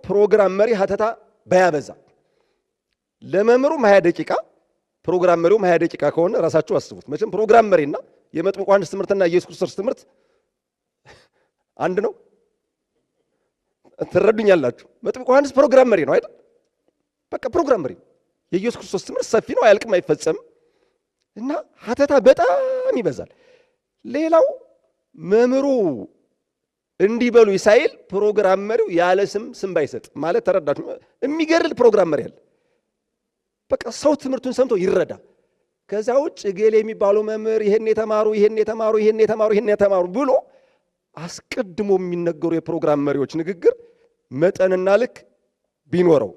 ፕሮግራም መሪ ሀተታ ባያበዛ ለመምሩ 20 ደቂቃ ፕሮግራም መሪው 20 ደቂቃ ከሆነ ራሳችሁ አስቡት። መቼም ፕሮግራም መሪና የመጥምቁ ዮሐንስ ትምህርትና ኢየሱስ ክርስቶስ ትምህርት አንድ ነው። ትረዱኛላችሁ? መጥምቁ ዮሐንስ ፕሮግራም መሪ ነው አይደል? በቃ ፕሮግራም መሪ። የኢየሱስ ክርስቶስ ትምህርት ሰፊ ነው፣ አያልቅም፣ አይፈጸም እና ሀተታ በጣም ይበዛል። ሌላው መምሩ እንዲበሉ ይሳይል ፕሮግራም መሪው ያለ ስም ባይሰጥ ማለት ተረዳችሁ? የሚገርል ፕሮግራም መሪ አለ። በቃ ሰው ትምህርቱን ሰምቶ ይረዳ። ከዛ ውጭ ገሌ የሚባለው መምህር ይሄን የተማሩ ብሎ አስቀድሞ የሚነገሩ የፕሮግራም መሪዎች ንግግር መጠንና ልክ ቢኖረው።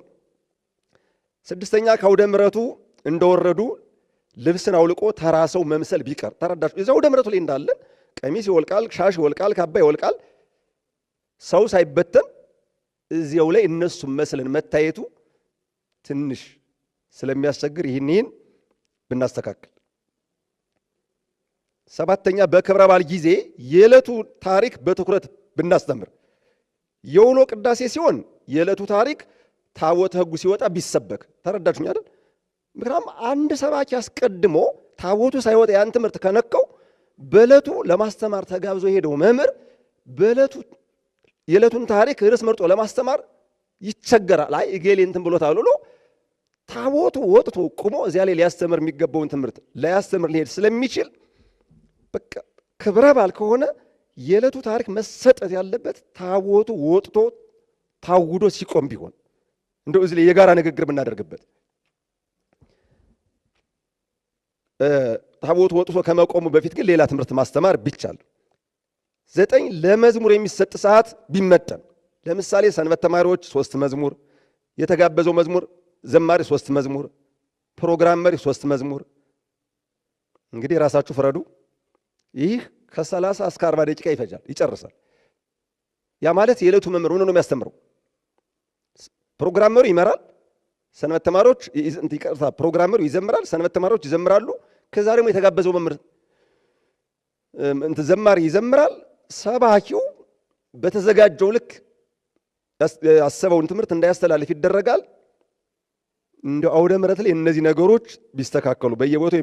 ስድስተኛ ከአውደ ምሕረቱ እንደወረዱ ልብስን አውልቆ ተራ ሰው መምሰል ቢቀር። ተረዳችሁ? እዛ አውደ ምሕረቱ ላይ እንዳለን ቀሚስ ይወልቃል፣ ሻሽ ይወልቃል፣ ካባ ይወልቃል። ሰው ሳይበተን እዚያው ላይ እነሱ መስለን መታየቱ ትንሽ ስለሚያስቸግር ይህን ብናስተካክል። ሰባተኛ በክብረ በዓል ጊዜ የዕለቱ ታሪክ በትኩረት ብናስተምር። የውሎ ቅዳሴ ሲሆን የዕለቱ ታሪክ ታቦተ ሕጉ ሲወጣ ቢሰበክ። ተረዳችሁኝ አይደል? ምክንያቱም አንድ ሰባኪ አስቀድሞ ታቦቱ ሳይወጣ ያን ትምህርት ከነካው በዕለቱ ለማስተማር ተጋብዞ ሄደው መምህር በዕለቱ የዕለቱን ታሪክ ርዕስ መርጦ ለማስተማር ይቸገራል። አይ እገሌ እንትን ብሎታል ብሎ ታቦቱ ወጥቶ ቆሞ እዚያ ላይ ሊያስተምር የሚገባውን ትምህርት ሊያስተምር ሊሄድ ስለሚችል በቃ ክብረ በዓል ከሆነ የዕለቱ ታሪክ መሰጠት ያለበት ታቦቱ ወጥቶ ታውዶ ሲቆም ቢሆን እንደው እዚህ ላይ የጋራ ንግግር ብናደርግበት። ታቦቱ ወጥቶ ከመቆሙ በፊት ግን ሌላ ትምህርት ማስተማር ቢቻል። 9 ለመዝሙር የሚሰጥ ሰዓት ቢመጠን። ለምሳሌ ሰንበት ተማሪዎች 3 መዝሙር፣ የተጋበዘው መዝሙር ዘማሪ 3 መዝሙር፣ ፕሮግራም መሪ 3 መዝሙር። እንግዲህ ራሳችሁ ፍረዱ። ይህ ከ30 እስከ 40 ደቂቃ ይፈጃል፣ ይጨርሳል። ያ ማለት የዕለቱ መምህር ሆኖ ነው የሚያስተምረው። ፕሮግራም መሪው ይመራል፣ ሰንበት ተማሪዎች ፕሮግራም መሪው ይዘምራል፣ ሰንበት ተማሪዎች ይዘምራሉ። ከዛ ደግሞ የተጋበዘው መምህር ዘማሪ ይዘምራል። ሰባኪው በተዘጋጀው ልክ ያሰበውን ትምህርት እንዳያስተላልፍ ይደረጋል። እንደ አውደ ምሕረት ላይ እነዚህ ነገሮች ቢስተካከሉ በየቦታው